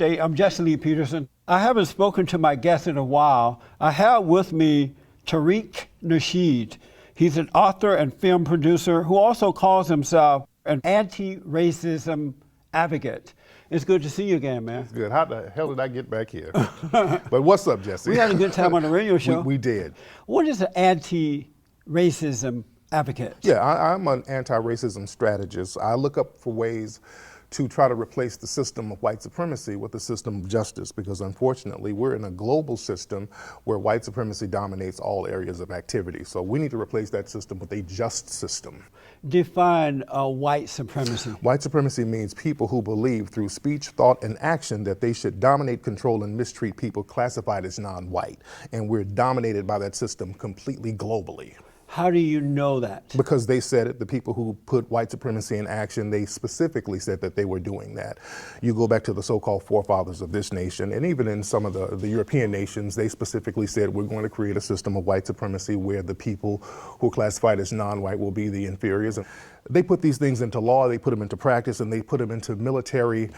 I'm Jesse Peterson. I haven't spoken to my guest in a while. I have with me Tariq Nasheed. He's an author and film producer who also calls himself an anti-racism advocate. It's good to see you again, man. It's good. How the hell did I get back here? But what's up, Jesse? We had a good time on the radio show. We did. What is an anti-racism advocate? Yeah, I'm an anti-racism strategist. I look up for ways to try to replace the system of white supremacy with a system of justice, because unfortunately we're in a global system where white supremacy dominates all areas of activity. So we need to replace that system with a just system. Define white supremacy. White supremacy means people who believe through speech, thought, and action that they should dominate, control, and mistreat people classified as non-white. And we're dominated by that system completely globally. How do you know that? Because they said it. The people who put white supremacy in action, they specifically said that they were doing that. You go back to the so-called forefathers of this nation, and even in some of the European nations, they specifically said we're going to create a system of white supremacy where the people who are classified as non-white will be the inferiors. And they put these things into law, they put them into practice, and they put them into military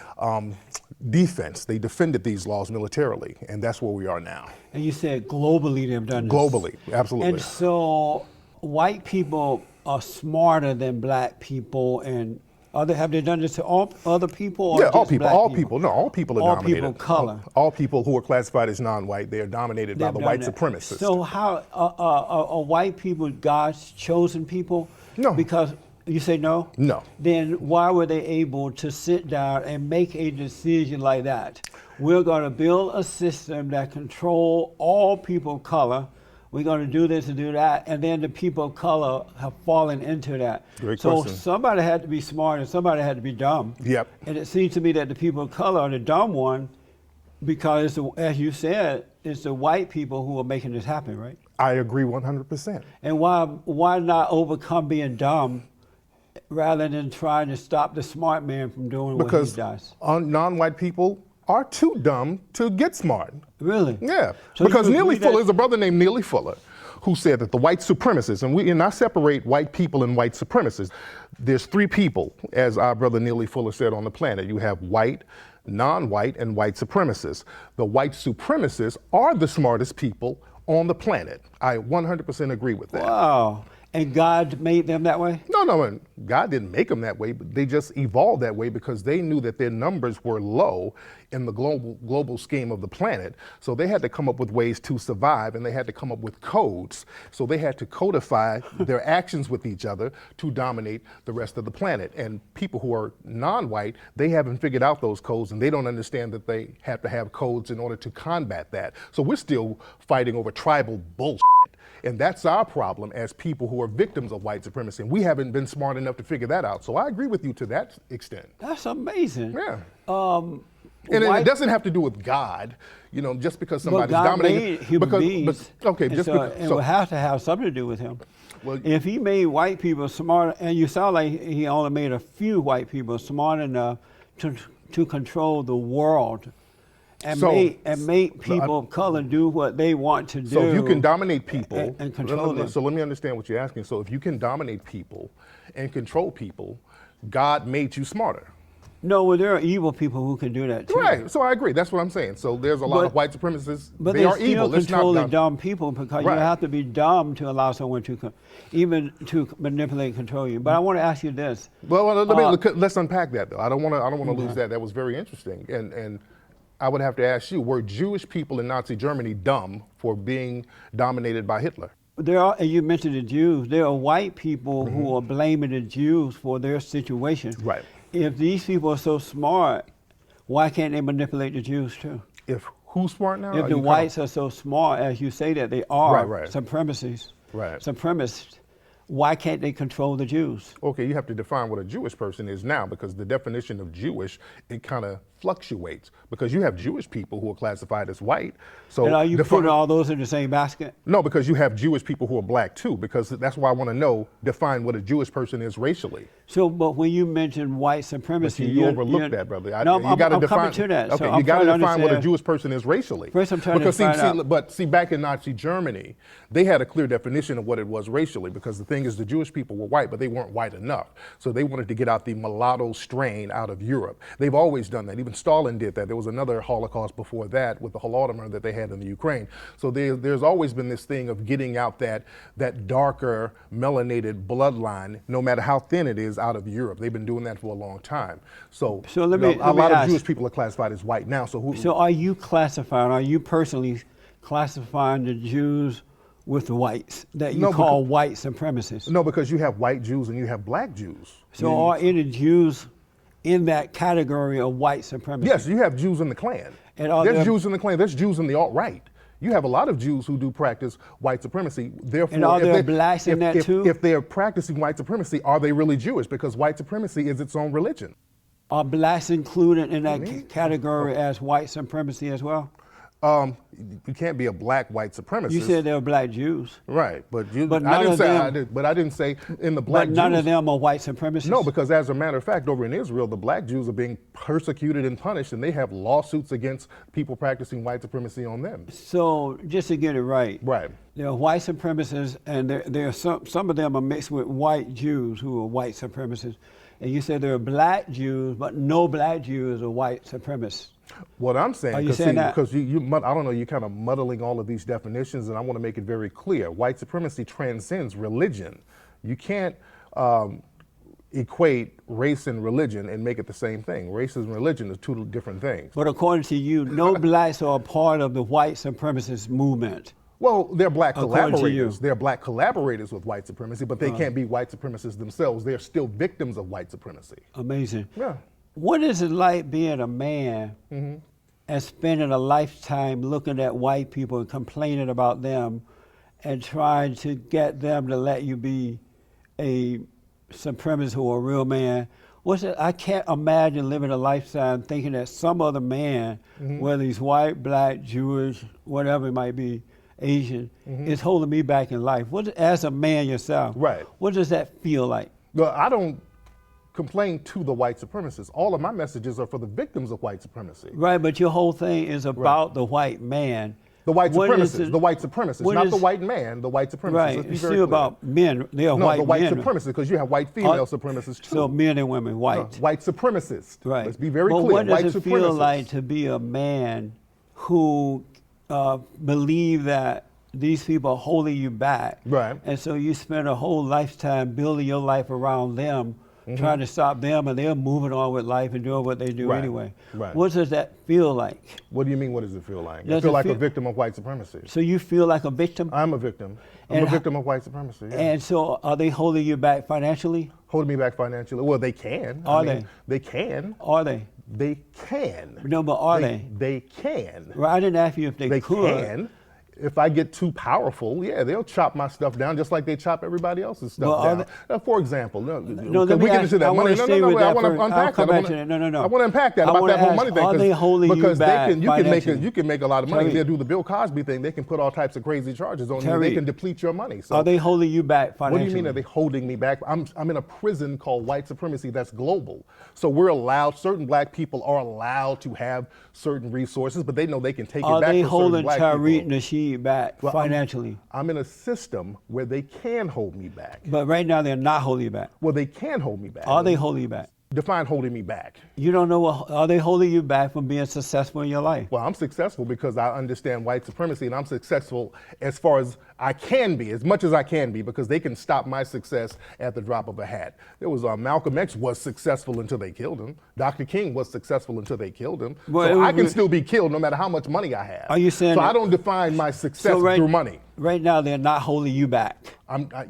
defense. They defended these laws militarily, and that's where we are now. And you said globally they've done this. Globally, absolutely. And so white people are smarter than black people, and have they done this to all other people? Or yeah, all people. All people. No, all people are all dominated. All people color. All people who are classified as non-white, they are dominated by the white supremacists. So how are white people God's chosen people? No. Because you say no? No. Then why were they able to sit down and make a decision like that? We're going to build a system that control all people of color. We're going to do this and do that, and then the people of color have fallen into that. Great so question. Somebody had to be smart and somebody had to be dumb. Yep. And it seems to me that the people of color are the dumb one, because as you said, it's the white people who are making this happen, right? I agree 100%. And why not overcome being dumb rather than trying to stop the smart man from doing what he does? Because non-white people are too dumb to get smart. Really? Yeah, So because you Neely agree Fuller that- is a brother named Neely Fuller who said that the white supremacists, and I separate white people and white supremacists. There's three people, as our brother Neely Fuller said, on the planet. You have white, non-white, and white supremacists. The white supremacists are the smartest people on the planet. I 100% agree with that. Wow. And God made them that way? No, God didn't make them that way, but they just evolved that way because they knew that their numbers were low in the global scheme of the planet. So they had to come up with ways to survive, and they had to come up with codes. So they had to codify their actions with each other to dominate the rest of the planet. And people who are non-white, they haven't figured out those codes, and they don't understand that they have to have codes in order to combat that. So we're still fighting over tribal bullshit. And that's our problem as people who are victims of white supremacy. And we haven't been smart enough to figure that out. So I agree with you to that extent. That's amazing. Yeah. And it doesn't have to do with God, just because somebody's God dominating. made human beings. It would have to have something to do with him. Well, if he made white people smart, and you sound like he only made a few white people smart enough to control the world. And make people of color do what they want to do. So if you can dominate people and control them. So let me understand what you're asking. So if you can dominate people and control people, God made you smarter. No, well, there are evil people who can do that too. Right. So I agree. That's what I'm saying. So there's a lot of white supremacists. But they are evil. Still controlling dumb people, because you have to be dumb to allow someone to manipulate and control you. But I want to ask you this. Well, let's unpack that though. I don't want to lose that. That was very interesting. And I would have to ask you, were Jewish people in Nazi Germany dumb for being dominated by Hitler? You mentioned the Jews. There are white people who are blaming the Jews for their situation. Right. If these people are so smart, why can't they manipulate the Jews too? If who's smart now? If the whites are so smart, as you say that they are, supremacists, why can't they control the Jews? Okay, you have to define what a Jewish person is now, because the definition of Jewish, it kind of fluctuates, because you have Jewish people who are classified as white. So and are you putting all those in the same basket? No, because you have Jewish people who are black too, because that's why I want to define what a Jewish person is racially. So, but when you mention white supremacy, you overlook that, brother. No, I'm coming to that. Okay, so you got to define what a Jewish person is racially. First, I'm trying to find out. But see, back in Nazi Germany, they had a clear definition of what it was racially, because the thing thing is the Jewish people were white, but they weren't white enough. So they wanted to get out the mulatto strain out of Europe. They've always done that. Even Stalin did that. There was another Holocaust before that with the Holodomor that they had in the Ukraine. So there's always been this thing of getting out that darker melanated bloodline, no matter how thin it is, out of Europe. They've been doing that for a long time. So a lot of Jewish people are classified as white now. So are you personally classifying the Jews with the whites that you call white supremacists? No, because you have white Jews and you have black Jews. So are any Jews in that category of white supremacists? Yes, you have Jews in the Klan. There's Jews in the Klan. There's Jews in the alt-right. You have a lot of Jews who do practice white supremacy. Therefore, and are there blacks in that too? If they're practicing white supremacy, are they really Jewish? Because white supremacy is its own religion. Are blacks included in that category as white supremacy as well? You can't be a black white supremacist. You said there were black Jews. Right, but I didn't say in the black Jews. But none of them are white supremacists? No, because as a matter of fact, over in Israel, the black Jews are being persecuted and punished, and they have lawsuits against people practicing white supremacy on them. So just to get it right, there are white supremacists, and there are some of them are mixed with white Jews who are white supremacists. And you said there are black Jews, but no black Jews are white supremacists. What I'm saying, because I don't know, you're kind of muddling all of these definitions, and I want to make it very clear. White supremacy transcends religion. You can't equate race and religion and make it the same thing. Race and religion are two different things. But according to you, no blacks are a part of the white supremacist movement. Well, they're black collaborators. They're black collaborators with white supremacy, but they can't be white supremacists themselves. They're still victims of white supremacy. Amazing. Yeah. What is it like being a man and spending a lifetime looking at white people and complaining about them and trying to get them to let you be a supremacist or a real man? I can't imagine living a lifetime thinking that some other man, whether he's white, black, Jewish, whatever it might be, Asian, is holding me back in life. As a man yourself, what does that feel like? Well, I don't complain to the white supremacists. All of my messages are for the victims of white supremacy. Right, but your whole thing is about the white man. The white supremacists, not the white man, the white supremacists. Right, it's still about men. They are white men. No, the white supremacists, because you have white female supremacists too. So men and women, white. White supremacists. Right. Let's be very clear. What does it feel like to be a man who believe that these people are holding you back? Right. And so you spend a whole lifetime building your life around them, trying to stop them, and they're moving on with life and doing what they do anyway. Right. What does that feel like? What do you mean, what does it feel like? I feel like a victim of white supremacy. So you feel like a victim? I'm a victim. I'm a victim of white supremacy. Yeah. And so are they holding you back financially? Holding me back financially? Well, they can. Are they? They can. Are they? They can. No, but are they? They can. Well, I didn't ask you if they could. They can. If I get too powerful, yeah, they'll chop my stuff down just like they chop everybody else's stuff down. For example, we get into that money. I want to unpack that. I want to unpack that about that whole money thing. Are they holding you back you can make a lot of money. They'll do the Bill Cosby thing. They can put all types of crazy charges on you. They can deplete your money. So are they holding you back financially? What do you mean, are they holding me back? I'm in a prison called white supremacy that's global. So we're allowed, certain black people are allowed to have certain resources, but they know they can take it back from certain black people. Are they holding Tariq Nasheed back financially? I'm in a system where they can hold me back. But right now they're not holding you back. Well, they can hold me back. Are they holding you back? Define holding me back. You don't know are they holding you back from being successful in your life? Well, I'm successful because I understand white supremacy, and I'm successful as far as I can be, as much as I can be, because they can stop my success at the drop of a hat. There was Malcolm X was successful until they killed him. Dr. King was successful until they killed him. So I can still be killed no matter how much money I have. Are you saying? So I don't define my success through money. Right now, they're not holding you back.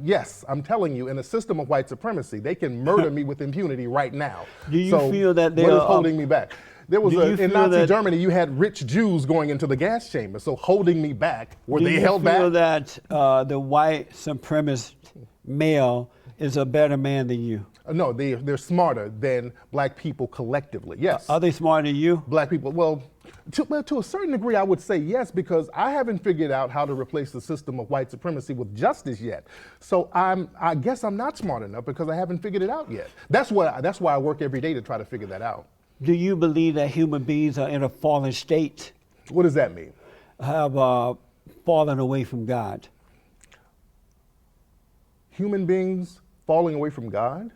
Yes, I'm telling you, in a system of white supremacy, they can murder me with impunity right now. Do you feel that they are holding me back? There was in Nazi Germany, you had rich Jews going into the gas chamber. So holding me back, were they held back? Do you feel that the white supremacist male is a better man than you? No, they're smarter than black people collectively. Yes. Are they smarter than you? Black people, well, to a certain degree, I would say yes, because I haven't figured out how to replace the system of white supremacy with justice yet. So I guess I'm not smart enough because I haven't figured it out yet. That's why I work every day to try to figure that out. Do you believe that human beings are in a fallen state? What does that mean? Have fallen away from God. Human beings falling away from God?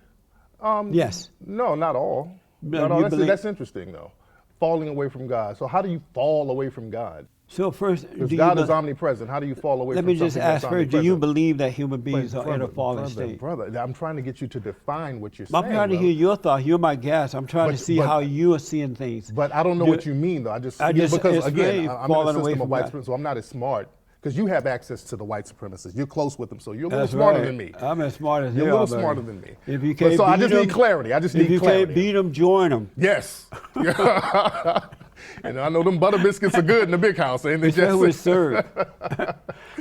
Yes. No, not all. No, Not all. you believe- That's interesting, though. Falling away from God. So how do you fall away from God? So first, Because do you God be- is omnipresent. How do you fall away let from me just something that's ask first, do you omnipresent? believe that human beings Wait, are in a fallen state? Brother, I'm trying to get you to define what you're I'm saying. trying to brother. hear your thoughts. You're my guest. I'm trying to see how you are seeing things. But I don't know what you mean, though. Because it's again, really I'm in falling a away system from of white God. supremacy, so I'm not as smart. Because you have access to the white supremacists. You're close with them, so you're a little That's smarter right. than me. I'm as smart as You're you a are, little buddy. smarter than me. If you But can't so I beat just them, need clarity. I just if need you clarity. can't beat them, join them. Yes. And I know them butter biscuits are good in the big house, ain't they? That's who Jesse? is served.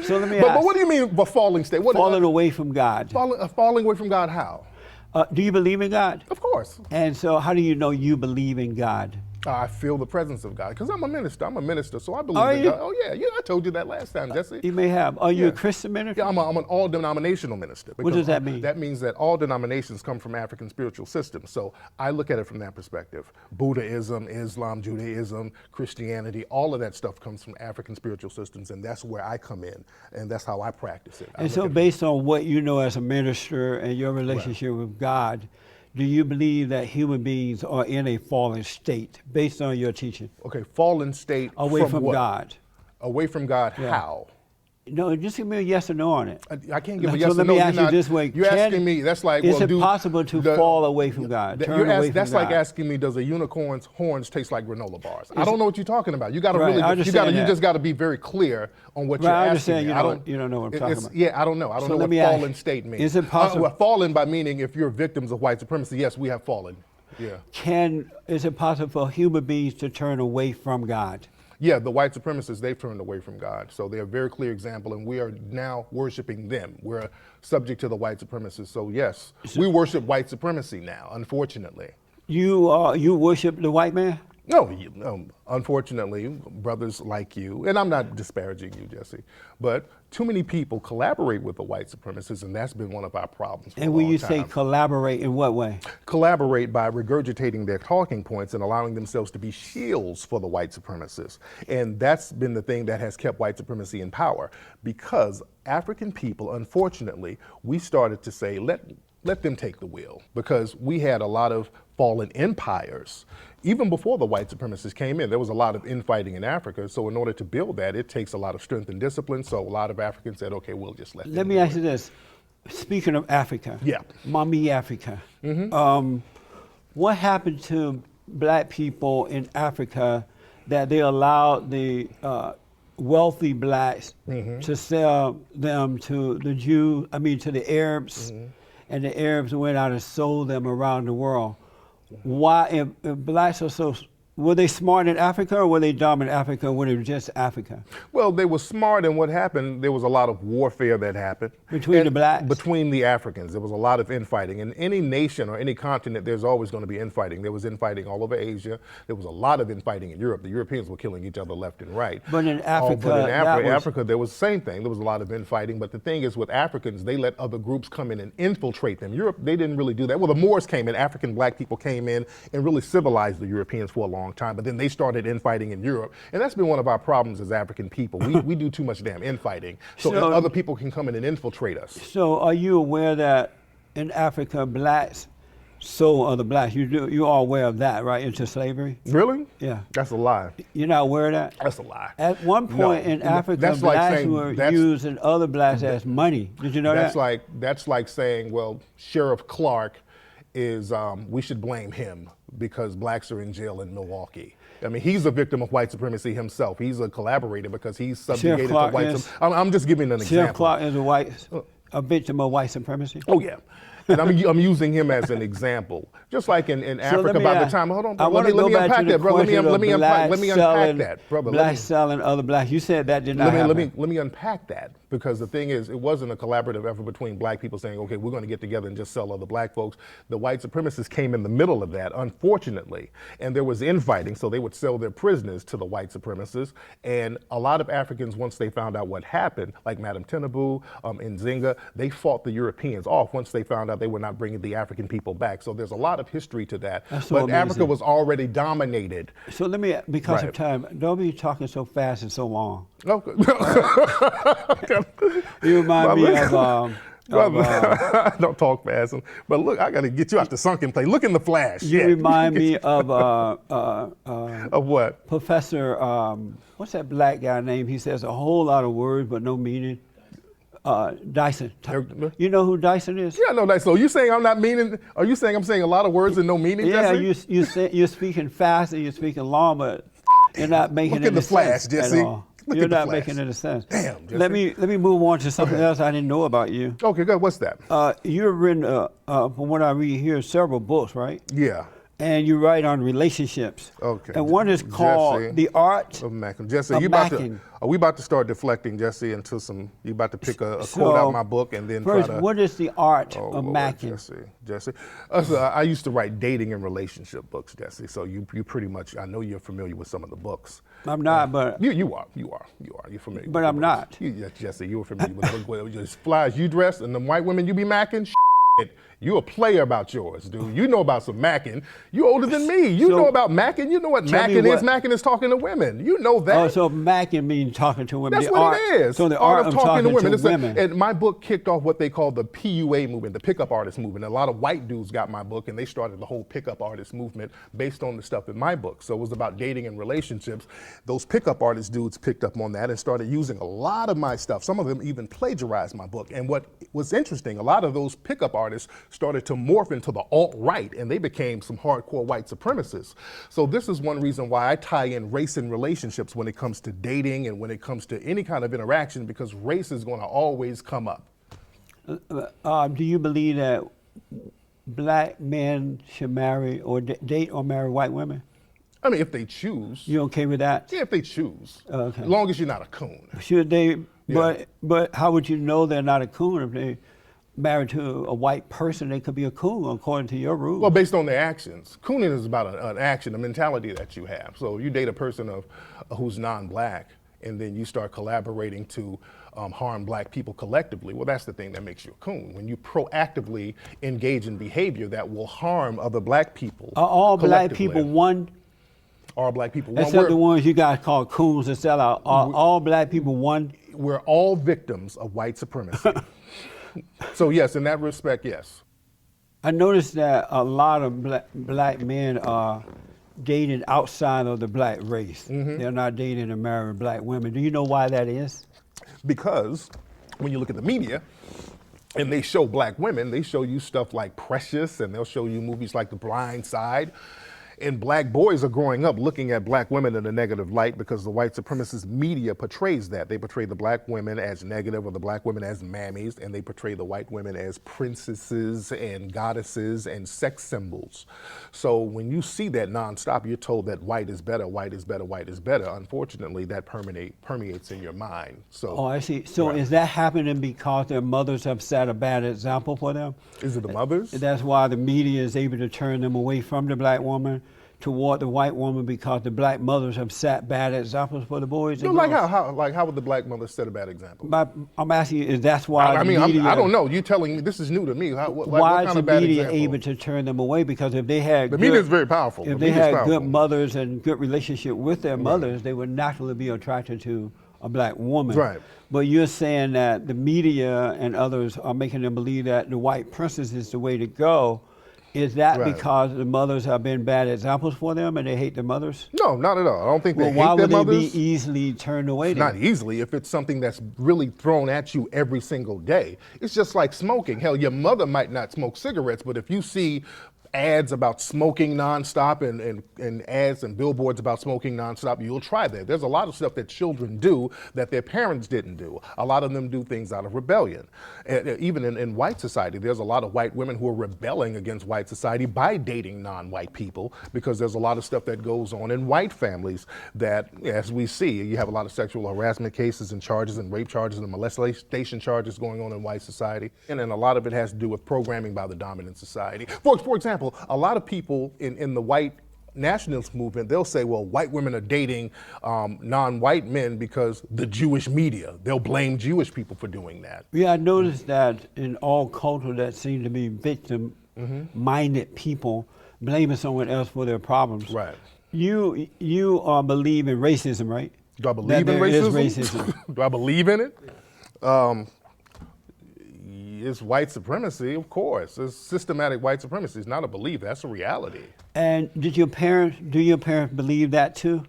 So let me But ask. what do you mean by falling state? Falling away from God. Falling away from God, how? Do you believe in God? Of course. And so how do you know you believe in God? I feel the presence of God because I'm a minister. I'm a minister, so I believe Are in you? God. Oh yeah, I told you that last time, Jesse. You may have. Are you Yeah. a Christian minister? Yeah, I'm an all-denominational minister. What does because that mean? That means that all denominations come from African spiritual systems. So I look at it from that perspective. Buddhism, Islam, Judaism, Christianity, all of that stuff comes from African spiritual systems, and that's where I come in, and that's how I practice it. And so based on what you know as a minister and your relationship with God, do you believe that human beings are in a fallen state based on your teaching? Okay, fallen state Away from what? God. Away from God, Yeah. how? No, just give me a yes or no on it. I can't give a So yes or let no. me You're ask you not- this way. You're asking me, that's like, Is well, it possible to fall away from God, turn away from that's like God? asking me, does a unicorn's horns taste like granola bars? I don't know what you're talking about. You got to Right, I really, understand you that. just got to be very clear on what Right, you're I asking understand me. you don't know what I'm talking about. Yeah, I don't know. I don't So know let what me ask- fallen state means. is it possible- Well, fallen by meaning if you're victims of white supremacy, yes, we have fallen. Yeah. Is it possible for human beings to turn away from God? Yeah, the white supremacists, they've turned away from God. So they're a very clear example, and we are now worshiping them. We're subject to the white supremacists. So yes, we worship white supremacy now, unfortunately. You worship the white man? No, unfortunately, brothers like you, and I'm not disparaging you, Jesse, but too many people collaborate with the white supremacists, and that's been one of our problems for And a when long you time. say collaborate, in what way? Collaborate by regurgitating their talking points and allowing themselves to be shields for the white supremacists. And that's been the thing that has kept white supremacy in power, because African people, unfortunately, we started to say, let them take the wheel, because we had a lot of fallen empires. Even before the white supremacists came in, there was a lot of infighting in Africa. So in order to build that, it takes a lot of strength and discipline. So a lot of Africans said, okay, we'll just let them Let me do ask it. you this. Speaking of Africa, Yeah. Mommy Africa, what happened to black people in Africa that they allowed the wealthy blacks to sell them to the to the Arabs, and the Arabs went out and sold them around the world? Why, if blacks are so, were they smart in Africa, or were they dumb in Africa, or were they just Africa? Well, they were smart, and what happened, there was a lot of warfare that happened. Between And the blacks? Between the Africans. There was a lot of infighting. In any nation or any continent, there's always going to be infighting. There was infighting all over Asia. There was a lot of infighting in Europe. The Europeans were killing each other left and right. But in Africa, But in that was- Africa, there was the same thing. There was a lot of infighting. But the thing is, with Africans, they let other groups come in and infiltrate them. Europe, they didn't really do that. Well, the Moors came in, African black people came in and really civilized the Europeans for a long time. But then they started infighting in Europe. And that's been one of our problems as African people. We do too much damn infighting. So other people can come in and infiltrate us. So are you aware that in Africa, blacks sold other blacks? You're all aware of that, right, into slavery? Really? Yeah. That's a lie. You're not aware of that? That's a lie. At one point No. in Africa, That's like blacks saying were that's- using other blacks as money. Did you know that? That's like saying, well, Sheriff Clark is, we should blame him because blacks are in jail in Milwaukee. I mean, he's a victim of white supremacy himself. He's a collaborator because he's subjugated to Clark white is- supremacy. I'm just giving an example. Sheriff Clark is a victim of white supremacy? Oh, yeah. And I'm using him as an example. Just like in Africa, me by the ask- time, hold on, I bro, want to let go me back unpack to the that, bro. Let me question of unpack blacks that, brother. Blacks selling other blacks. You said that did not happen. Let me unpack that, because the thing is, it wasn't a collaborative effort between black people saying, okay, we're going to get together and just sell other black folks. The white supremacists came in the middle of that, unfortunately, and there was infighting, so they would sell their prisoners to the white supremacists. And a lot of Africans, once they found out what happened, like Madame Tinubu, Nzinga, they fought the Europeans off once they found out they were not bringing the African people back. So there's a lot of history to that. That's so but amazing. Africa was already dominated. So let me, because of Right. time, don't be talking so fast and so long. Okay. You remind me of Don't talk fast. But look, I got to get you out the sunken place. Look in the flash. You remind me of of what? Professor, what's that black guy name? He says a whole lot of words but no meaning. Dyson. You know who Dyson is? Yeah, I know that. So you saying I'm not meaning? Are you saying I'm saying a lot of words and no meaning? Yeah, Jesse? you're speaking fast and you're speaking long, but you're not making Look in the flash, sense Jesse. at all. You're not making any sense. Damn, Jesse. Let me move on to something else I didn't know about you. Okay, good. What's that? You've written, from what I read here, several books, right? Yeah. And you write on relationships. Okay. And one is called Jesse, The Art of Macking. Jesse, of you about Macking. are we about to start deflecting, Jesse, into some? You about to pick a quote out of my book and then first, try to. what is the art Oh, of Lord, Macking? Jesse. So I used to write dating and relationship books, Jesse. So you pretty much, I know you're familiar with some of the books. I'm not, but You are. You're familiar. But with I'm the not. books. Yes, Jesse, you were familiar with the book. Just flies you dress and the white women you be macking. You a player about yours, dude. You know about some macking. You older than me. You know about macking. You know what macking is. Macking is talking to women. You know that. Oh, so macking means talking to women. That's what it is. So the art of talking to women. And my book kicked off what they call the PUA movement, the pickup artist movement. A lot of white dudes got my book, and they started the whole pickup artist movement based on the stuff in my book. So it was about dating and relationships. Those pickup artist dudes picked up on that and started using a lot of my stuff. Some of them even plagiarized my book. And what was interesting, a lot of those pickup artists started to morph into the alt-right, and they became some hardcore white supremacists. So this is one reason why I tie in race and relationships when it comes to dating and when it comes to any kind of interaction, because race is going to always come up. Do you believe that black men should marry or date or marry white women? I mean, if they choose. You okay with that? Yeah, if they choose. Okay. As long as you're not a coon. Should they? Yeah. But how would you know they're not a coon if they married to a white person? They could be a coon according to your rules. Well, based on their actions. Cooning is about an action, a mentality that you have. So you date a person who's non-black, and then you start collaborating to harm black people collectively. Well, that's the thing that makes you a coon. When you proactively engage in behavior that will harm other black people. Are all black people one? All black people one. Except the ones you guys call coons and sell out. Are all black people one? We're all victims of white supremacy. So yes, in that respect, yes. I noticed that a lot of black men are dating outside of the black race. Mm-hmm. They're not dating and marrying black women. Do you know why that is? Because when you look at the media and they show black women, they show you stuff like Precious, and they'll show you movies like The Blind Side. And black boys are growing up looking at black women in a negative light because the white supremacist media portrays that. They portray the black women as negative or the black women as mammies, and they portray the white women as princesses and goddesses and sex symbols. So when you see that nonstop, you're told that white is better, white is better, white is better. Unfortunately, that permeates in your mind. So, I see. So right. Is that happening because their mothers have set a bad example for them? Is it the mothers? That's why the media is able to turn them away from the black woman toward the white woman, because the black mothers have set bad examples for the boys and girls. How would the black mothers set a bad example? I'm asking you, is that's why I don't know. You're telling me, this is new to me. Why what is the media able to turn them away? Because if they had the media is very powerful. If they had good mothers and good relationship with their mothers, they would naturally be attracted to a black woman. Right. But you're saying that the media and others are making them believe that the white princess is the way to go. Is that because the mothers have been bad examples for them and they hate their mothers? No, not at all. I don't think they hate their mothers. Why would they be easily turned away? Not easily, if it's something that's really thrown at you every single day. It's just like smoking. Hell, your mother might not smoke cigarettes, but if you see ads about smoking nonstop and ads and billboards about smoking nonstop, you'll try that. There's a lot of stuff that children do that their parents didn't do. A lot of them do things out of rebellion. Even in white society, there's a lot of white women who are rebelling against white society by dating non-white people, because there's a lot of stuff that goes on in white families that, as we see, you have a lot of sexual harassment cases and charges and rape charges and molestation charges going on in white society. And then a lot of it has to do with programming by the dominant society. For example, a lot of people in the white nationalist movement, they'll say, well, white women are dating non-white men because the Jewish media. They'll blame Jewish people for doing that. Yeah, I noticed that in all cultures that seem to be victim-minded people blaming someone else for their problems. Right. You believe in racism, right? Do I believe in racism? Do I believe in it? It's white supremacy, of course. It's systematic white supremacy. It's not a belief, that's a reality. And do your parents believe that too?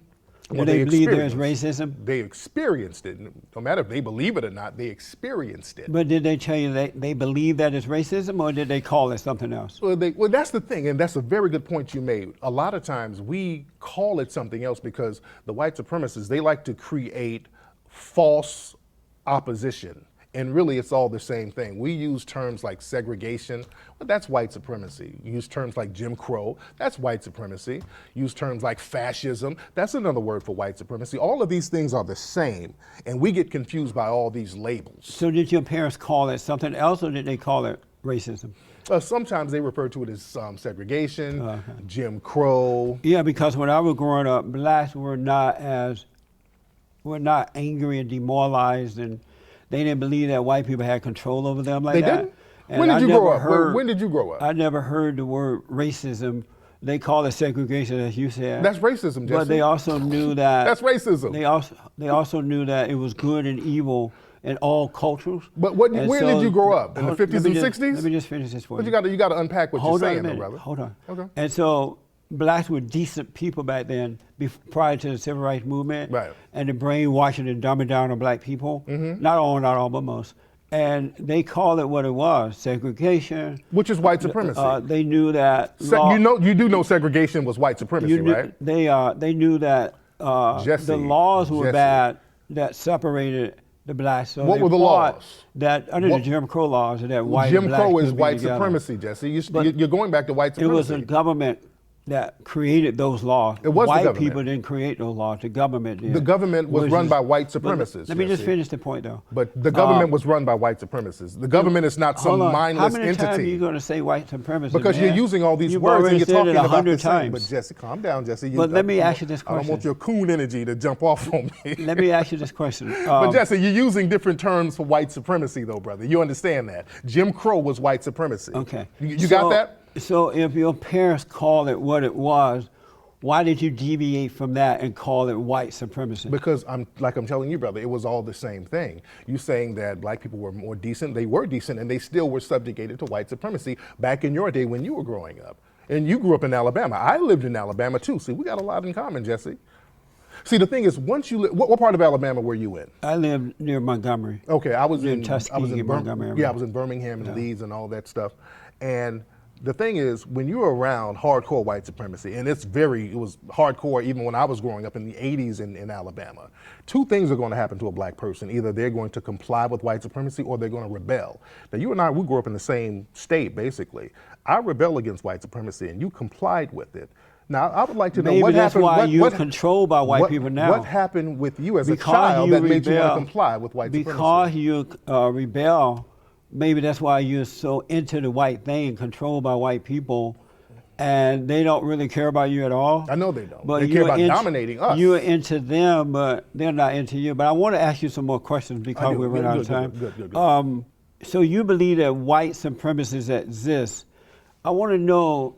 Do Well, they believe there's experienced- racism? They experienced it. No matter if they believe it or not, they experienced it. But did they tell you they believe that it's racism, or did they call it something else? Well, that's the thing, and that's a very good point you made. A lot of times we call it something else because the white supremacists, they like to create false opposition. And really, it's all the same thing. We use terms like segregation, well, that's white supremacy. Use terms like Jim Crow, that's white supremacy. Use terms like fascism, that's another word for white supremacy. All of these things are the same, and we get confused by all these labels. So did your parents call it something else, or did they call it racism? Sometimes they refer to it as segregation, Jim Crow. Yeah, because when I was growing up, blacks were not angry and demoralized, and they didn't believe that white people had control over them like They that. didn't? And When did I you never grow up? heard- When did you grow up? I never heard the word racism. They call it segregation, as you said. That's racism, Jesse. But they also knew that That's racism. They also knew that it was good and evil in all cultures. But And where so- did you grow up? In the 50s let me and just- 60s? Let me just finish this for But you. you got to unpack what Hold you're on a saying, though, minute. brother. Hold on. Okay. And so blacks were decent people back then, prior to the civil rights movement, Right. and the brainwashing and dumbing down of black people. Not all, but most. And they called it what it was: segregation. Which is white supremacy. They knew that. You do know segregation was white supremacy, right? They knew that Jesse, the laws were Jesse. bad that separated the blacks. So What they were the fought laws? That under the Jim Crow laws, that white Jim and black Crow is could be white together. supremacy, Jesse. But You're going back to white It was supremacy. the government that created those laws. It was the white government. people didn't create those laws. The government did. The government was Which run is- by white but supremacists. Let me just Jesse. finish the point, though. But the government was run by white supremacists. The government is not some Hold on. mindless How many times are entity. you going to say white supremacy? Because man? you're using all these You've words and already you're said talking it about 100 the same. times. But Jesse, calm down, Jesse. But let me ask you this I don't want question. your coon energy to jump off on me. Let me ask you this question. But Jesse, you're using different terms for white supremacy, though, brother. You understand that? Jim Crow was white supremacy. Okay. You got that? So if your parents called it what it was, why did you deviate from that and call it white supremacy? Because I'm telling you, brother, it was all the same thing. You saying that black people were more decent, they were decent, and they still were subjugated to white supremacy back in your day when you were growing up. And you grew up in Alabama. I lived in Alabama too. See, we got a lot in common, Jesse. See, the thing is, once you what part of Alabama were you in? I lived near Montgomery. Okay, I was Near in Tuskegee, Montgomery. Yeah, I was in Birmingham and Leeds and all that stuff. And the thing is, when you're around hardcore white supremacy, and it was hardcore even when I was growing up in the 80s in Alabama, two things are going to happen to a black person. Either they're going to comply with white supremacy or they're going to rebel. Now, you and I, we grew up in the same state, basically. I rebel against white supremacy, and you complied with it. Now, I would like to know Maybe what that's happened. why you're controlled by white people now. What happened with you as a Because child you that made you want to rebel. comply with white supremacy? Because you rebel, maybe that's why you're so into the white thing, controlled by white people, and they don't really care about you at all. I know they don't. But They care you're about dominating us. You're into them, but they're not into you. But I want to ask you some more questions because do. we're running out of time. Good. So you believe that white supremacists exist. I want to know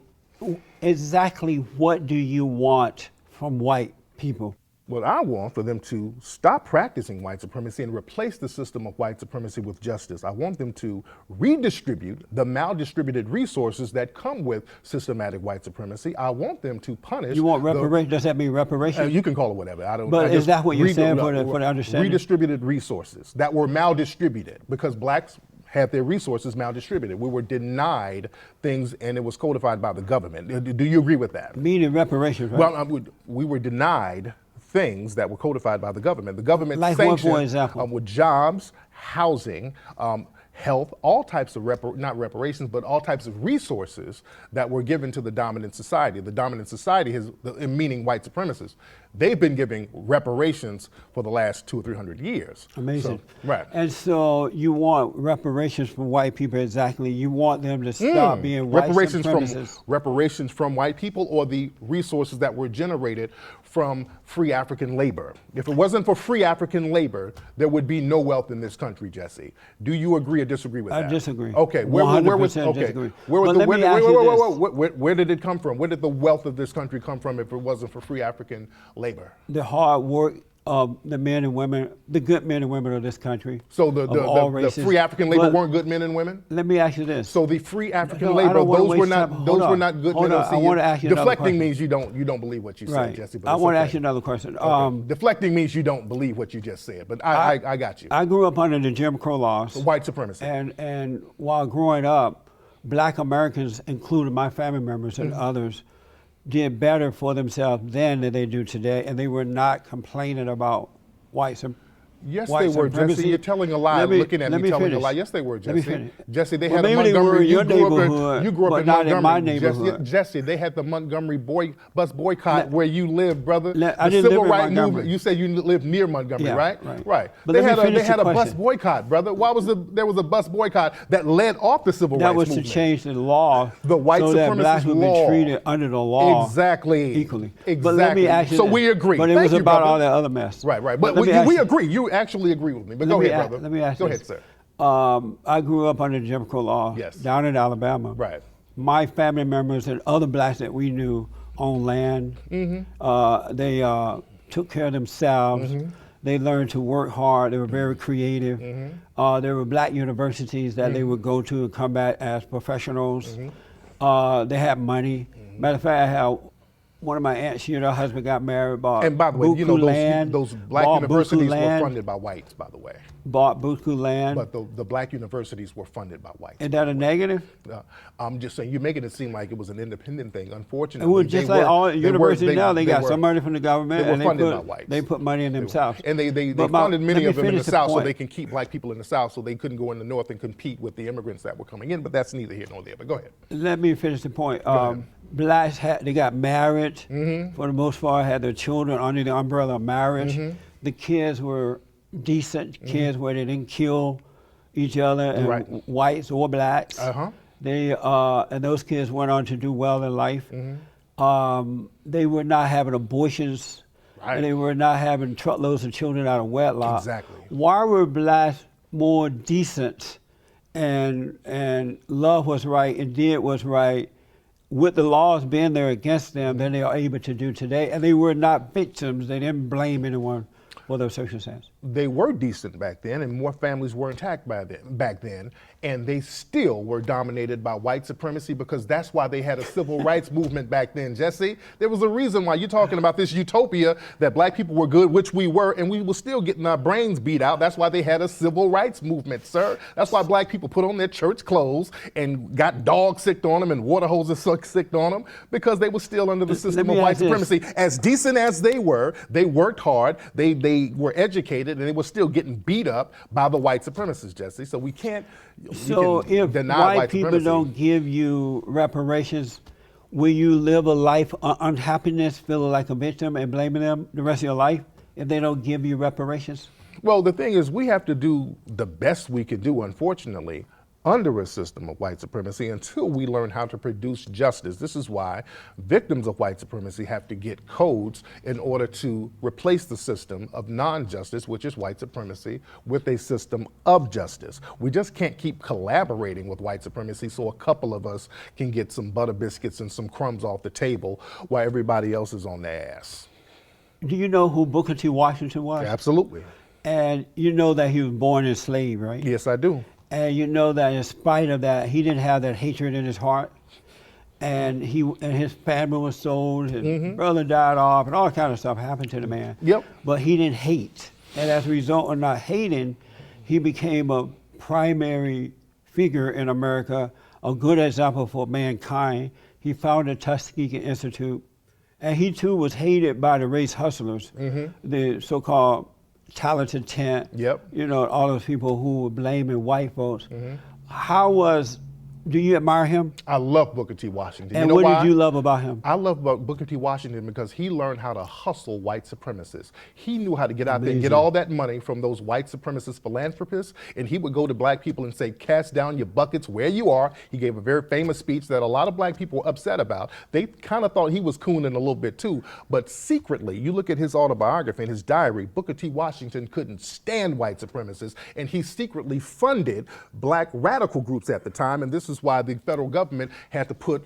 exactly what do you want from white people? What I want for them to stop practicing white supremacy and replace the system of white supremacy with justice. I want them to redistribute the maldistributed resources that come with systematic white supremacy. I want them to punish. You want reparations? Does that mean reparations? You can call it whatever. I don't. But I is just that what you're saying for the no, understanding? Redistributed resources that were maldistributed because blacks had their resources maldistributed. We were denied things, and it was codified by the government. Do you agree with that? Meaning reparations, right? Well, we were denied things that were codified by the government. The government Like what, sanctioned for example? with jobs, housing, health, all types of not reparations, but all types of resources that were given to the dominant society. The dominant society has, meaning white supremacists, they've been giving reparations for the last 200 or 300 years. Amazing. So, right. And so you want reparations from white people exactly. You want them to stop being white supremacists. Reparations from white people or the resources that were generated from free African labor. If it wasn't for free African labor, there would be no wealth in this country, Jesse. Do you agree or disagree with that? I disagree. Okay, 100% disagree. Where did it come from? Where did the wealth of this country come from if it wasn't for free African labor? The hard work of the men and women, the good men and women of this country. So of all the races. free African labor But weren't good men and women? let me ask you this. So the free African No, I labor, don't wanna those were waste not time. those Hold were on. not good Hold men. on. See, I wanna ask you another deflecting question. means you don't believe what you Right. said, Jesse. But I it's want to okay. ask you another question. Okay. Deflecting means you don't believe what you just said, but I got you. I grew up under the Jim Crow laws. White supremacy. And while growing up, Black Americans, including my family members and others, did better for themselves then than they do today, and they were not complaining about white supremacy. Yes, they were, Jesse. You're telling a lie. Looking at me telling a lie. Yes, they were, Let me Jesse. finish. Jesse, they Well, had a maybe they were Montgomery. in your neighborhood, You grew up but in not in Montgomery. my neighborhood. Jesse, they had the Montgomery bus boycott where you live, brother. I The didn't civil live in rights Montgomery. movement. You said you live near Montgomery, Yeah, right? right. Right. But They let me had finish a the bus question. boycott, brother. There was a bus boycott that led off the civil That rights was movement. to change the law, The white so that blacks supremacist would law. be treated under the law Exactly. equally. Exactly. But let me ask you So this. we agree. But it Thank was you, about brother. all that other mess. Right. But let me ask we you- agree. You actually agree with me. But let go me ahead, a- brother. Let me ask Go you ahead, this. sir. I grew up under Jim Crow law Yes. down in Alabama. Right. My family members and other blacks that we knew owned land. They took care of themselves. They learned to work hard. They were very creative. There were black universities that they would go to and come back as professionals. They had money. Matter of fact, I had one of my aunts, she and her husband got married, bought And by the way, you know, buku land, those black bought universities buku were land, funded by whites, by the way. Bought buku land. But the black universities were funded by whites. Is that a negative? I'm just saying, you're making it seem like it was an independent thing. It Unfortunately, was just like all universities now. They got some money from the government, They were and funded by whites. they put money in themselves. And they But funded many let me of them in the finish the South so point. they can keep black people in the South so they couldn't go in the North and compete with the immigrants that were coming in. But that's neither here nor there. But go ahead. Let me finish the point. ahead. Blacks they got married for the most part, had their children under the umbrella of marriage. The kids were decent kids where they didn't kill each other, and Right. whites or blacks. They and those kids went on to do well in life. They were not having abortions. Right. And they were not having truckloads of children out of wedlock. Exactly. Why were blacks more decent and love was right and did what's right with the laws being there against them than they are able to do today? And they were not victims. They didn't blame anyone for those circumstances. They were decent back then, and more families were intact back then, and they still were dominated by white supremacy because that's why they had a civil rights movement back then, Jesse. There was a reason why you're talking about this utopia that black people were good, which we were, and we were still getting our brains beat out. That's why they had a civil rights movement, sir. That's why black people put on their church clothes and got dog sicked on them and water hoses sicked on them because they were still under the system of me white ask this. supremacy. As decent as they worked hard, they were educated, and they were still getting beat up by the white supremacists, Jesse. So we can't So if deny white people supremacy. don't give you reparations, will you live a life of unhappiness, feeling like a victim and blaming them the rest of your life if they don't give you reparations? Well, the thing is, we have to do the best we can do, unfortunately, under a system of white supremacy until we learn how to produce justice. This is why victims of white supremacy have to get codes in order to replace the system of non-justice, which is white supremacy, with a system of justice. We just can't keep collaborating with white supremacy so a couple of us can get some butter biscuits and some crumbs off the table while everybody else is on their ass. Do you know who Booker T. Washington was? Absolutely. And you know that he was born enslaved, right? Yes, I do. And you know that in spite of that, he didn't have that hatred in his heart. And his family was sold, his brother died off, and all kind of stuff happened to the man. Yep. But he didn't hate. And as a result of not hating, he became a primary figure in America, a good example for mankind. He founded Tuskegee Institute. And he too was hated by the race hustlers, the so-called talented tent, Yep. you know, all those people who were blaming white folks. Do you admire him? I love Booker T. Washington. And you know what why? did you love about him? I love Booker T. Washington because he learned how to hustle white supremacists. He knew how to get out there and get all that money from those white supremacist philanthropists, and he would go to black people and say, cast down your buckets where you are. He gave a very famous speech that a lot of black people were upset about. They kind of thought he was cooning a little bit too, but secretly, you look at his autobiography and his diary, Booker T. Washington couldn't stand white supremacists, and he secretly funded black radical groups at the time, and this is why the federal government had to put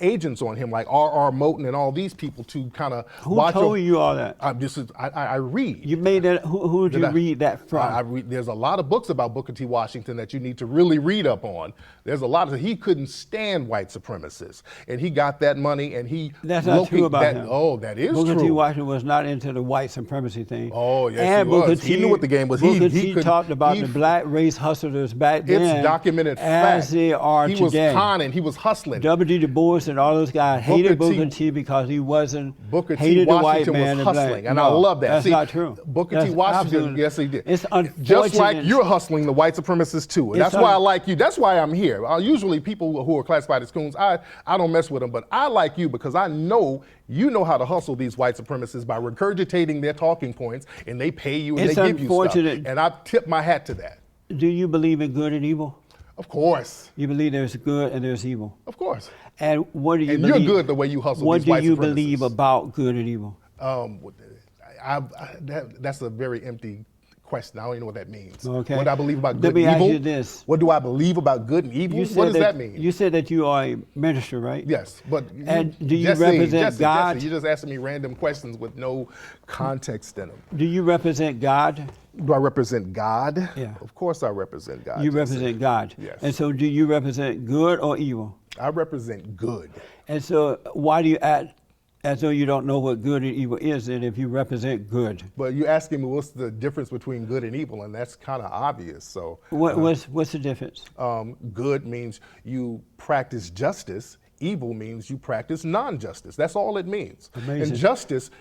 agents on him, like R.R. Moten and all these people, to kind of Who watch told him. you all that? I read. You made that. Who did you read that from? I read. There's a lot of books about Booker T. Washington that you need to really read up on. There's a lot of. He couldn't stand white supremacists, and he got that money, and he. That's not true about him. Oh, that is Booker true. T. Washington was not into the white supremacy thing. Oh, yes, and he was. He knew what the game was. Booker He T. talked about the black race hustlers back then. It's documented as fact. they are he today. Was conning. He was hustling. W. Du Bois and all those guys hated Booker T. because he wasn't Booker T. hated the white Washington man was and hustling, black. and No, I love that. That's See, not true. Booker That's T. Washington, absolutely- yes, he did. It's unfortunate. Just like you're hustling the white supremacists too. And that's why I like you. That's why I'm here. Usually people who are classified as coons, I don't mess with them, but I like you because I know you know how to hustle these white supremacists by regurgitating their talking points, and they pay you and It's they give you stuff. unfortunate. And I tip my hat to that. Do you believe in good and evil? Of course. You believe there's good and there's evil. Of course. And what do you And believe? you're good the way you hustle What these white do you supremacists. believe about good and evil? That's a very empty question. I don't even know what that means. Okay. What do I believe about Let good me and evil? ask you this. What do I believe about good and evil? What does that mean? You said that you are a minister, right? Yes, but And do you Jesse, represent God? Jesse, you're just asking me random questions with no context in them. Do you represent God? Do I represent God? Yeah. Of course I represent God. You Jesse. represent God. Yes. And so do you represent good or evil? I represent good. And so why do you act as though you don't know what good and evil is then if you represent good? But you're asking me what's the difference between good and evil, and that's kind of obvious. So What's the difference? good means you practice justice. Evil means you practice non-justice. That's all it means. Amazing. And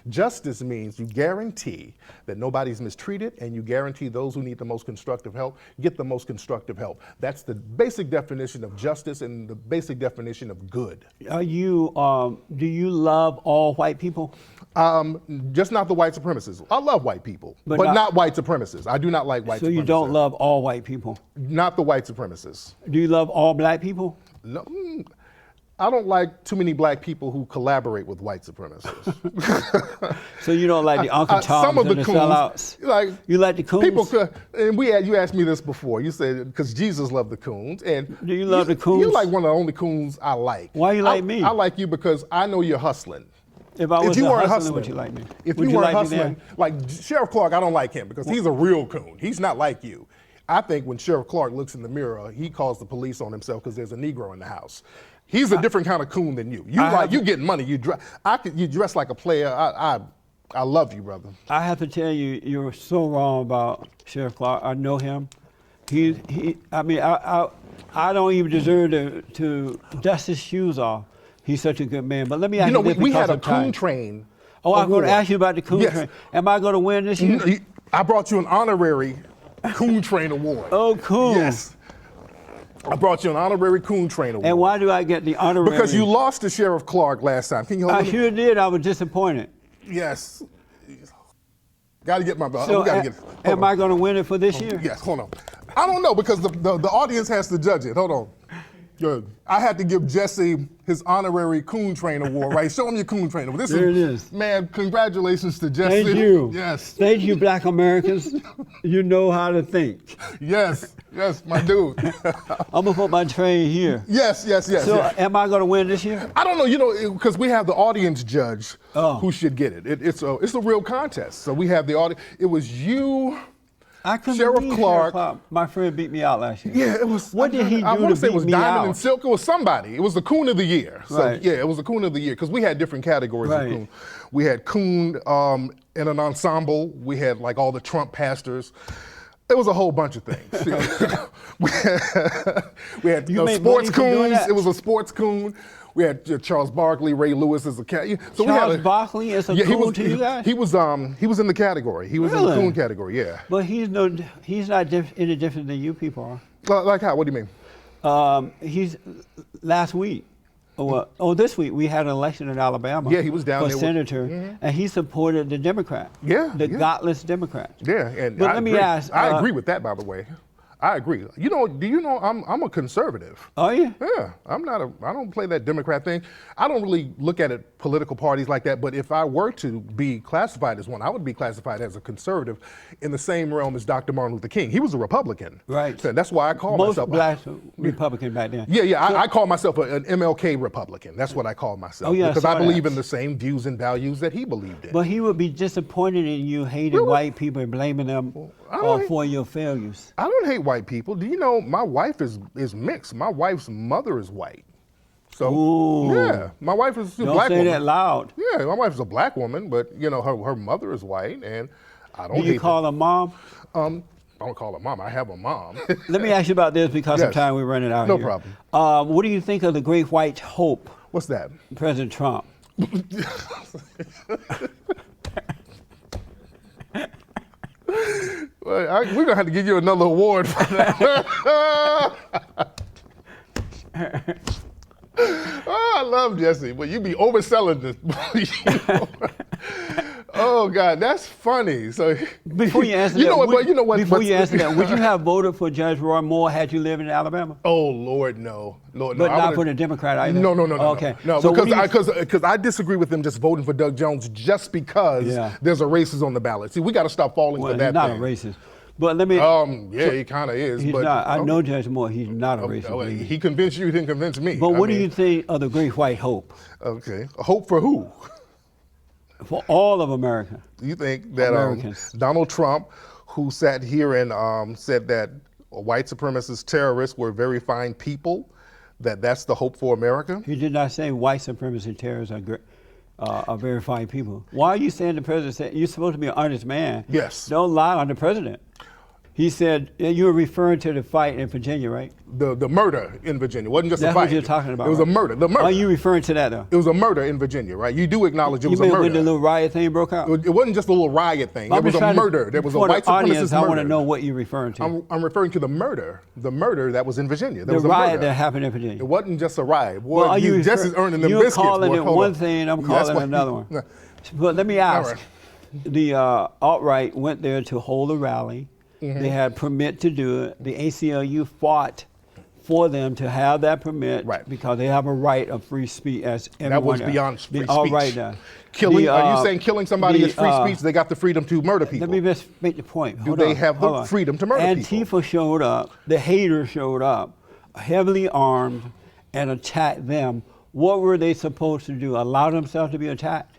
justice means you guarantee that nobody's mistreated, and you guarantee those who need the most constructive help get the most constructive help. That's the basic definition of justice and the basic definition of good. Do you love all white people? Just not the white supremacists. I love white people, But but not- not white supremacists. I do not like white supremacists. So you don't love all white people? Not the white supremacists. Do you love all black people? No, I don't like too many black people who collaborate with white supremacists. So you don't like the Uncle Toms Some of and the the coons, sellouts? like You like the coons? people, and you asked me this before. You said because Jesus loved the coons, and Do you love the coons? You're like one of the only coons I like. Why you like me? I like you because I know you're hustling. If I was you weren't hustling, would you like me? If Would you weren't like me hustling, then? like Sheriff Clark, I don't like him because he's a real coon. He's not like you. I think when Sheriff Clark looks in the mirror, he calls the police on himself because there's a Negro in the house. He's a different kind of coon than you. You getting money. You dress like a player. I love you, brother. I have to tell you, you're so wrong about Sheriff Clark. I know him. I don't even deserve to dust his shoes off. He's such a good man. But let me ask you this we had a because of time. coon train. Oh, I'm going to ask you about the coon Yes. train. Am I going to win this year? I brought you an honorary coon train award. Oh, cool. Yes. I brought you an honorary coon train award. And why do I get the honorary? Because you lost to Sheriff Clark last time. Can you hold I me? sure did. I was disappointed. Yes. Got to get my. So we gotta get. am I going to win it for this year? Yes. Hold on. I don't know because the audience has to judge it. Hold on. Good. I had to give Jesse his honorary coon train award. Right. Show him your coon train award. There it is. Man, congratulations to Jesse. Thank you. Yes. Thank you, Black Americans. You know how to think. Yes. Yes, my dude. I'm going to put my train here. Yes. So am I going to win this year? I don't know, because we have the audience judge who should get it. It's a real contest. So we have the audience. It was you, I couldn't Sheriff believe Clark. My friend beat me out last year. Yeah, it was. What did he do I want to to say it beat was me Diamond out? and Silk. It was somebody. It was the Coon of the Year. So Right. yeah, it was the Coon of the Year because we had different categories Right. of Coon. We had Coon in an ensemble. We had like all the Trump pastors. It was a whole bunch of things. we had You made sports money from doing coons. that? It was a sports coon. We had Charles Barkley, Ray Lewis as a cat. So Charles Barkley is a coon to you guys? He was in the category. He was in the Really? coon category. Yeah. But he's not any different than you people Like how? What do you mean? are. He's last week. This week we had an election in Alabama. Yeah, he was down for there with- senator, and he supported the Democrat. Yeah, the yeah. godless Democrat. Yeah, and But I let me agree. ask, I agree with that, by the way. I agree. You know, do you know I'm a conservative? Oh, yeah? Yeah, I don't play that Democrat thing. I don't really look at it political parties like that, but if I were to be classified as one, I would be classified as a conservative in the same realm as Dr. Martin Luther King. He was a Republican. Right. So that's why I call Most myself black Republican back then. Yeah, I call myself an MLK Republican. That's what I call myself. Oh, yeah, because I I saw believe that. in the same views and values that he believed in. But he would be disappointed in you hating white people and blaming them for your failures. I don't hate white people. Do you know my wife is mixed? My wife's mother is white. So Ooh. yeah, my wife is a Don't black say woman. that loud. Yeah, my wife is a black woman, but you know her mother is white, and I don't. Do you hate call her mom? I don't call her mom. I have a mom. Let me ask you about this because of Yes. time we're running out No here. problem. What do you think of the great white hope, What's that? President Trump? Well, we're gonna have to give you another award for that. Oh, I love Jesse, but you be overselling this. Oh God, that's funny. So Before you answer you that, know what? would, But you know what? Before but- you answer that, would you have voted for Judge Roy Moore had you lived in Alabama? Oh Lord, no, Lord, But no. I not would've- for the Democrat either? No, Okay. no. So what Because I disagree with them just voting for Doug Jones just because Yeah. there's a racist on the ballot. See, we got to stop falling Well, for that he's not thing. a racist. But let me. Yeah, he kind of is. he's but not. I know Judge Moore. He's not a racist. Oh, believe me. he convinced you. He didn't convince me. But I what do mean, you think of the great white hope Okay, hope for who? for all of America? You think that Americans. Donald Trump, who sat here and said that white supremacist terrorists were very fine people, that's the hope for America? He did not say white supremacy terrorists are very fine people. Why are you saying the president said you're supposed to be an honest man? Yes. Don't lie on the president. He said you were referring to the fight in Virginia, right? The murder in Virginia wasn't just That's a fight. what you're talking about. It was right? a murder. The murder. Are you referring to that though? It was a murder in Virginia, right? You do acknowledge it was You a mean murder. when the little riot thing broke out? It wasn't just a little riot thing. There I'm was just a trying to- murder. There was a for the white audience, supremacist I murder. want to know what you're referring to. I'm referring to the murder that was in Virginia. There The was a riot murder. that happened in Virginia. It wasn't just a riot. Boy, Well, are you Jess is earning them you're biscuits. calling boy. it Hold one on. thing, I'm That's calling why- it another one. But let me ask. right. The alt-right went there to hold a rally. Mm-hmm. They had permit to do it. The ACLU fought for them to have that permit Right. because they have a right of free speech as everyone That was else. beyond free The speech. alt-right does. Killing? The, Are you saying killing somebody the, is free speech? They got the freedom to murder people. Let me just make the point. Do Hold they on, have the hold on. freedom to murder Antifa people? showed up. The haters showed up, heavily armed, and attacked them. What were they supposed to do? Allow themselves to be attacked?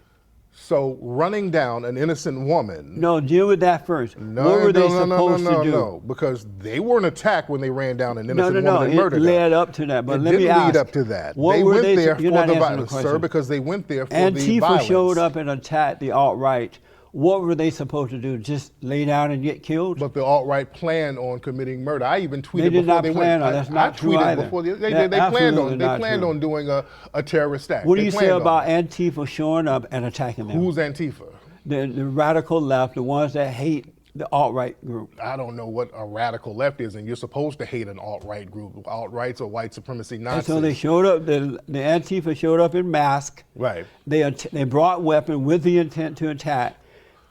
So running down an innocent woman. No, deal with that first. No, what were they no, supposed to do? No, because they weren't attacked when they ran down an No, innocent no, woman and it murdered her. led up to that. But It let didn't me ask. lead up to that. What They were went they? there You're for not the answering violence, question. sir, because they went there for the Antifa violence. showed up and attacked the alt-right. What were they supposed to do? Just lay down and get killed? But the alt-right planned on committing murder. I even tweeted They did before not they plan went. on. That's I not true tweeted either. before they That's planned absolutely on not true. doing a terrorist act. What do They you say planned on about it. Antifa showing up and attacking them? Who's Antifa? The radical left, the ones that hate the alt-right group. I don't know what a radical left is, and you're supposed to hate an alt-right group. Alt-rights are white supremacy And Nazis. so they showed up, the Antifa showed up in mask. Right. They brought weapon with the intent to attack.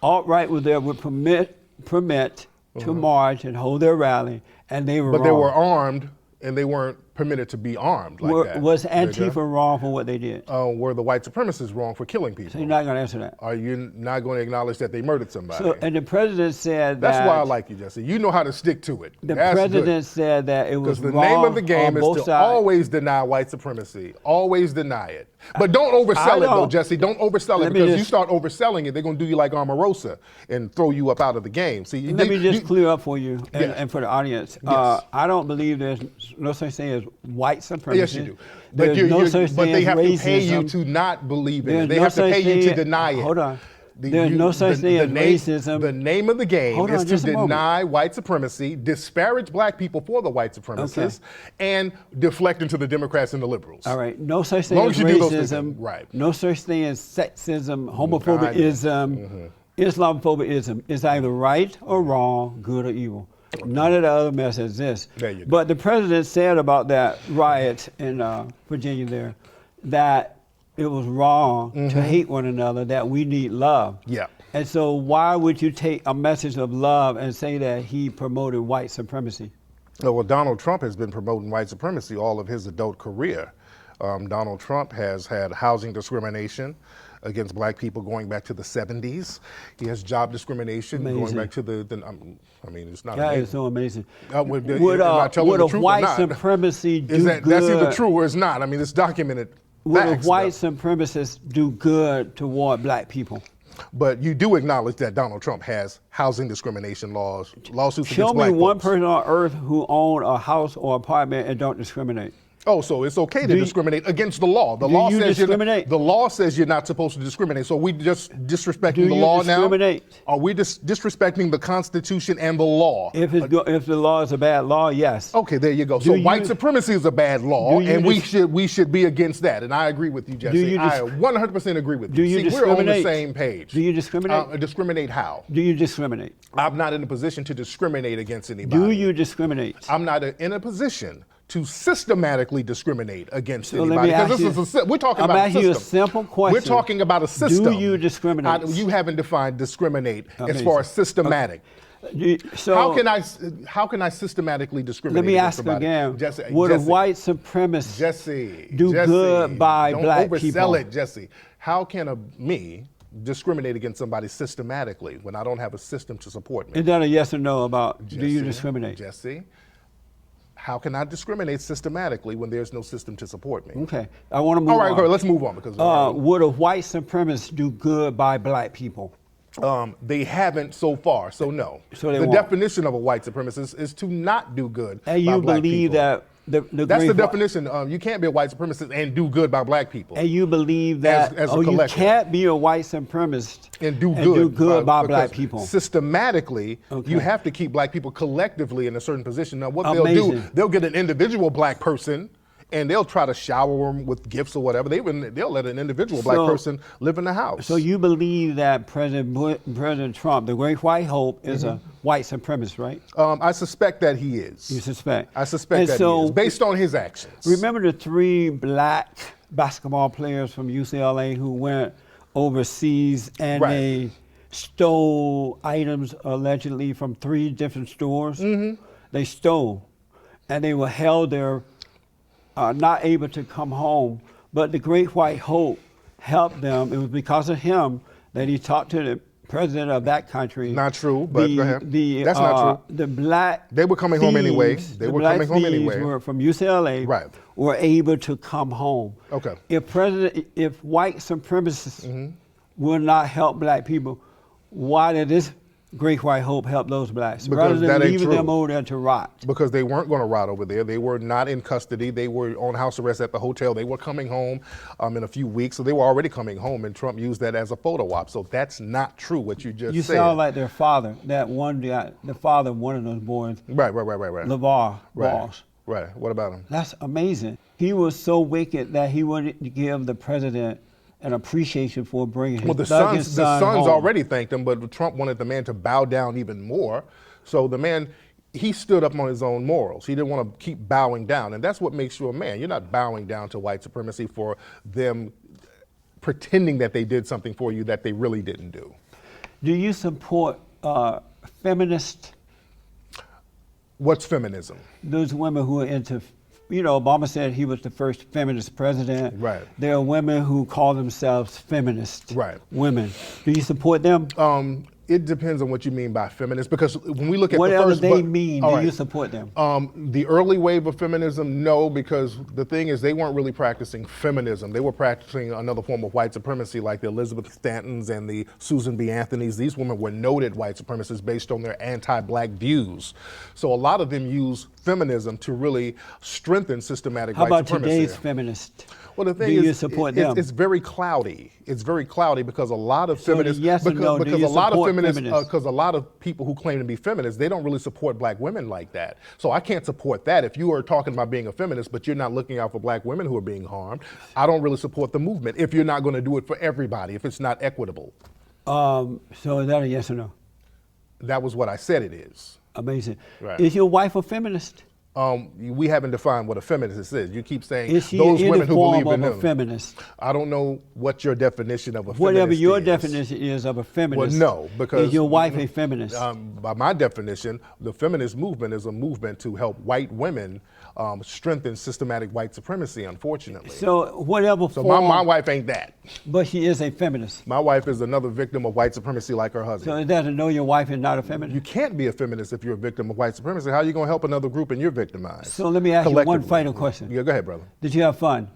Alt-right was there with permit to march and hold their rally, and they were But wrong. they were armed, and they weren't permitted to be armed like that. Was Antifa wrong for what they did? Were the white supremacists wrong for killing people? So you're not going to answer that. Are you not going to acknowledge that they murdered somebody? So, and the president said That's that. why I like you, Jesse. You know how to stick to it. The That's president said that it was because the wrong name of the game on is both to sides. always deny white supremacy. Always deny it. But don't oversell it, though, don't. Jesse. Don't oversell it, Let me because you just- start overselling it, they're going to do you like Omarosa and throw you up out of the game. See, Let me just clear up for you and, Yes. and for the audience. Yes. I don't believe there's no such thing as white supremacy. Yes, you do. There's no such but thing they as have racism. to pay you to not believe in There's it. They no have to pay such you to thing- deny it. Hold on. There's no such thing as racism. The name of the game Hold is on, to just a moment. deny white supremacy, disparage black people for the white supremacists, and deflect into the Democrats and the liberals. All right. No such long thing as as you do those things, racism. right. No such thing as sexism, homophobism, Islamophobism. It's either right or wrong, good or evil. None of the other mess exists. There you go. But the president said about that riot in Virginia there that it was wrong to hate one another, that we need love. Yeah. And so why would you take a message of love and say that he promoted white supremacy? Well, Donald Trump has been promoting white supremacy all of his adult career. Donald Trump has had housing discrimination against black people going back to the 70s. He has job discrimination going back to I mean, it's not That amazing. is so amazing. Would Would a a white supremacy do good? That's either true or it's not. I mean, it's documented Would facts, a white supremacist do good toward black people? but you do acknowledge that Donald Trump has housing discrimination lawsuits Show against me black one folks. person on earth who own a house or apartment and don't discriminate. Oh, so it's okay to discriminate against the law. The law you says discriminate? The law says you're not supposed to discriminate. So we just disrespecting the you law discriminate? now? Are we disrespecting the Constitution and the law? If the law is a bad law, yes. Okay, there you go. So white supremacy is a bad law, and we should be against that. And I agree with you, Jesse. I 100% agree with you. Do you See, we're on the discriminate? same page. Do you discriminate? Discriminate how? Do you discriminate? I'm not in a position to discriminate against anybody. Do you discriminate? I'm not in a position to systematically discriminate against So anybody. let me Because ask this is we're talking I'm about a asking you system. a simple question. We're talking about a system. Do you discriminate? You haven't defined discriminate as Amazing. far as systematic. So How can I systematically discriminate? let me against ask somebody? again. Jesse, Would a Jesse, white supremacist Jesse, do good by don't black oversell people? it, Jesse. How can me discriminate against somebody systematically when I don't have a system to support me? Is that a yes or no about do you discriminate? Jesse, how can I discriminate systematically when there's no system to support me? Okay, I want to move All right, on. go ahead, let's move on because Would a white supremacist do good by black people? they haven't so far, so no. So they the won't. definition of a white supremacist is to not do good And by you black believe people. that That's the definition. You can't be a white supremacist and do good by black people. And you believe that As a you collective. can't be a white supremacist and do good by black because people. Systematically, Okay. you have to keep black people collectively in a certain position. Now, what Amazing. they'll do, they'll get an individual black person and they'll try to shower them with gifts or whatever. They'll let an individual black person live in the house. So you believe that President Trump, the great white hope, is a white supremacist, right? I suspect that he is. You suspect? I suspect And that so, he is, based on his actions. Remember the 3 black basketball players from UCLA who went overseas and Right. they stole items allegedly from 3 different stores? They stole, and they were held there, not able to come home. But the great white hope helped them. It was because of him that he talked to the president of that country. Not true, but go ahead. That's not true. The black They were coming home anyway. the black thieves were from UCLA. Right. Were able to come home. Okay. If white supremacists will not help black people, why did this great white hope help those blacks rather than that ain't leaving true. them over there to rot? Because they weren't going to rot over there. They were not in custody. They were on house arrest at the hotel. They were coming home in a few weeks. So they were already coming home, and Trump used that as a photo op. So that's not true what you just You said. sound like their father. That one guy, the father of one of those boys, Right. LeVar Balls. Right. What about him? That's amazing. He was so wicked that he wouldn't give the president an appreciation for bringing his Well, the thugging sons son home. already thanked him, but Trump wanted the man to bow down even more. So the man, he stood up on his own morals. He didn't want to keep bowing down, and that's what makes you a man. You're not bowing down to white supremacy for them pretending that they did something for you that they really didn't do. Do you support feminists? What's feminism? Those women who are into, Obama said he was the first feminist president. Right. There are women who call themselves feminists. Right. Women. Do you support them? It depends on what you mean by feminist, because when we look at Whatever the first, they mean, all do right. you support them? The early wave of feminism, no, because the thing is they weren't really practicing feminism. They were practicing another form of white supremacy, like the Elizabeth Stantons and the Susan B. Anthonys. These women were noted white supremacists based on their anti-black views. So a lot of them use feminism to really strengthen systematic How white about supremacy. today's feminists? Well, the thing do is, you support them? It's very cloudy. It's very cloudy because a lot of feminists, yes or no, do because you a lot of support feminists, feminists? because a lot of people who claim to be feminists, they don't really support black women like that. So I can't support that. If you are talking about being a feminist, but you're not looking out for black women who are being harmed, I don't really support the movement. If you're not going to do it for everybody, if it's not equitable, So is that a yes or no? that was what I said it is. Amazing. Right. Is your wife a feminist? We haven't defined what a feminist is. You keep saying Is she those in women any who form believe in of a them. feminist? I don't know what your definition of a Whatever feminist your is. definition is of a feminist. Well, no, because is your wife a feminist? By my definition, the feminist movement is a movement to help white women strengthen systematic white supremacy, unfortunately. So whatever So form. my wife ain't that. But she is a feminist. My wife is another victim of white supremacy like her husband. So it doesn't know your wife is not a feminist. You can't be a feminist if you're a victim of white supremacy. How are you going to help another group and you're victimized? So let me ask you one Collectively. final question. Yeah, go ahead, brother. Did you have fun?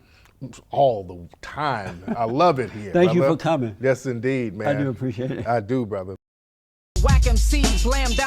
All the time. I love it here. Thank you brother. for coming. Yes, indeed, man. I do appreciate it. I do, brother. Whack MCs, slam down.